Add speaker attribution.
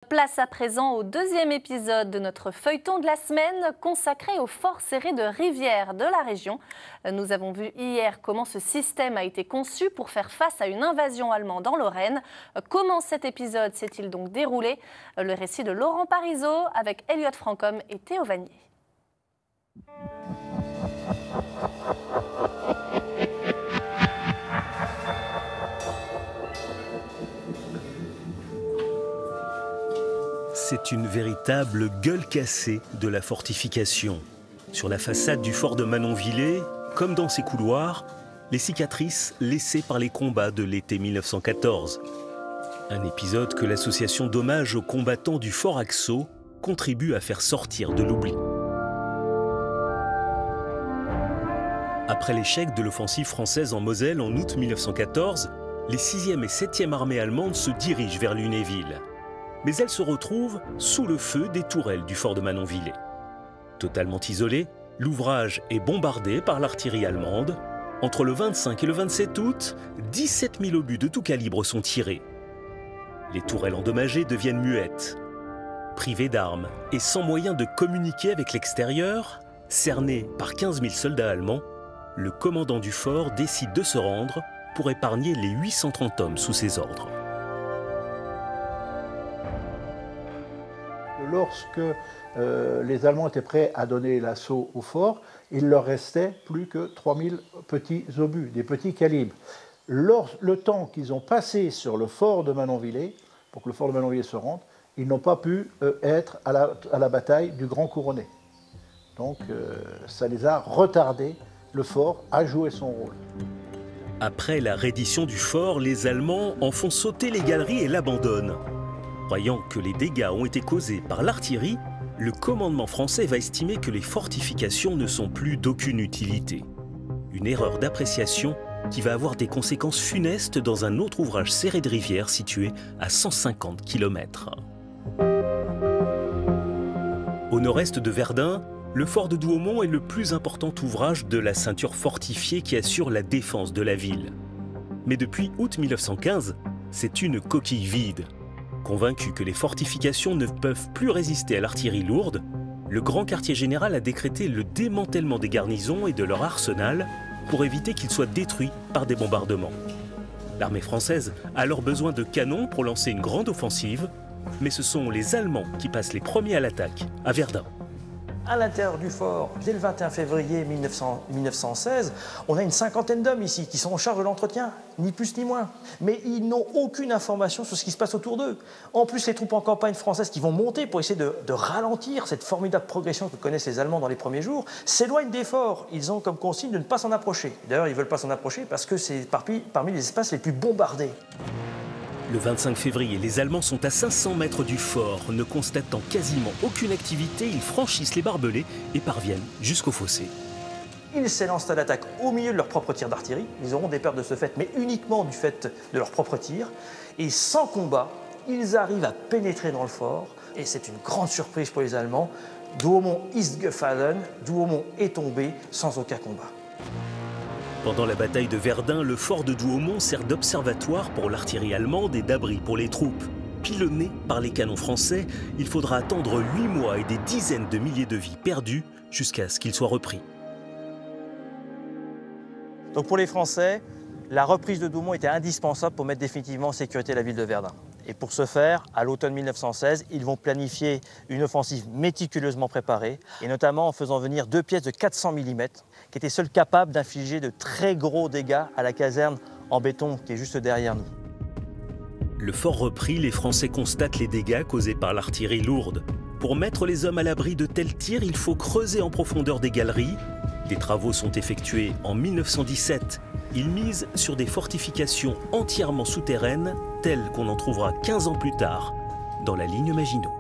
Speaker 1: Place à présent au deuxième épisode de notre feuilleton de la semaine consacré au fort serré de Rivières de la région. Nous avons vu hier comment ce système a été conçu pour faire face à une invasion allemande en Lorraine. Comment cet épisode s'est-il donc déroulé? Le récit de Laurent Parisot avec Elliott Francom et Théo Vanier.
Speaker 2: C'est une véritable gueule cassée de la fortification. Sur la façade du fort de Manonvillers, comme dans ses couloirs, les cicatrices laissées par les combats de l'été 1914. Un épisode que l'association d'hommage aux combattants du fort Axo contribue à faire sortir de l'oubli. Après l'échec de l'offensive française en Moselle en août 1914, les 6e et 7e armées allemandes se dirigent vers Lunéville. Mais elles se retrouvent sous le feu des tourelles du fort de Manonvillers. Totalement isolé, l'ouvrage est bombardé par l'artillerie allemande. Entre le 25 et le 27 août, 17 000 obus de tout calibre sont tirés. Les tourelles endommagées deviennent muettes. Privées d'armes et sans moyen de communiquer avec l'extérieur, cerné par 15 000 soldats allemands, le commandant du fort décide de se rendre pour épargner les 830 hommes sous ses ordres.
Speaker 3: Lorsque les Allemands étaient prêts à donner l'assaut au fort, il leur restait plus que 3000 petits obus, des petits calibres. Le temps qu'ils ont passé sur le fort de Manonvillers, pour que le fort de Manonvillers se rende, ils n'ont pas pu être à la bataille du Grand Couronné. Donc ça les a retardés, le fort a joué son rôle.
Speaker 2: Après la reddition du fort, les Allemands en font sauter les galeries et l'abandonnent. Croyant que les dégâts ont été causés par l'artillerie, le commandement français va estimer que les fortifications ne sont plus d'aucune utilité. Une erreur d'appréciation qui va avoir des conséquences funestes dans un autre ouvrage serré de Rivières situé à 150 km. Au nord-est de Verdun, le fort de Douaumont est le plus important ouvrage de la ceinture fortifiée qui assure la défense de la ville. Mais depuis août 1915, c'est une coquille vide. Convaincu que les fortifications ne peuvent plus résister à l'artillerie lourde, le grand quartier général a décrété le démantèlement des garnisons et de leur arsenal pour éviter qu'ils soient détruits par des bombardements. L'armée française a alors besoin de canons pour lancer une grande offensive, mais ce sont les Allemands qui passent les premiers à l'attaque, à Verdun.
Speaker 4: À l'intérieur du fort, dès le 21 février 1916, on a une cinquantaine d'hommes ici qui sont en charge de l'entretien, ni plus ni moins. Mais ils n'ont aucune information sur ce qui se passe autour d'eux. En plus, les troupes en campagne françaises qui vont monter pour essayer de ralentir cette formidable progression que connaissent les Allemands dans les premiers jours, s'éloignent des forts. Ils ont comme consigne de ne pas s'en approcher. D'ailleurs, ils ne veulent pas s'en approcher parce que c'est parmi les espaces les plus bombardés.
Speaker 2: Le 25 février, les Allemands sont à 500 mètres du fort. Ne constatant quasiment aucune activité, ils franchissent les barbelés et parviennent jusqu'au fossé.
Speaker 4: Ils s'élancent à l'attaque au milieu de leurs propres tirs d'artillerie. Ils auront des pertes de ce fait, mais uniquement du fait de leurs propres tirs. Et sans combat, ils arrivent à pénétrer dans le fort. Et c'est une grande surprise pour les Allemands. Douaumont ist gefallen, Douaumont est tombé sans aucun combat.
Speaker 2: Pendant la bataille de Verdun, le fort de Douaumont sert d'observatoire pour l'artillerie allemande et d'abri pour les troupes. Pilonné par les canons français, il faudra attendre 8 mois et des dizaines de milliers de vies perdues jusqu'à ce qu'il soit repris.
Speaker 4: Donc pour les Français, la reprise de Douaumont était indispensable pour mettre définitivement en sécurité la ville de Verdun. Et pour ce faire, à l'automne 1916, ils vont planifier une offensive méticuleusement préparée, et notamment en faisant venir 2 pièces de 400 mm, qui étaient seules capables d'infliger de très gros dégâts à la caserne en béton qui est juste derrière nous.
Speaker 2: Le fort repris, les Français constatent les dégâts causés par l'artillerie lourde. Pour mettre les hommes à l'abri de tels tirs, il faut creuser en profondeur des galeries. Les travaux sont effectués en 1917. Ils misent sur des fortifications entièrement souterraines, telles qu'on en trouvera 15 ans plus tard dans la ligne Maginot.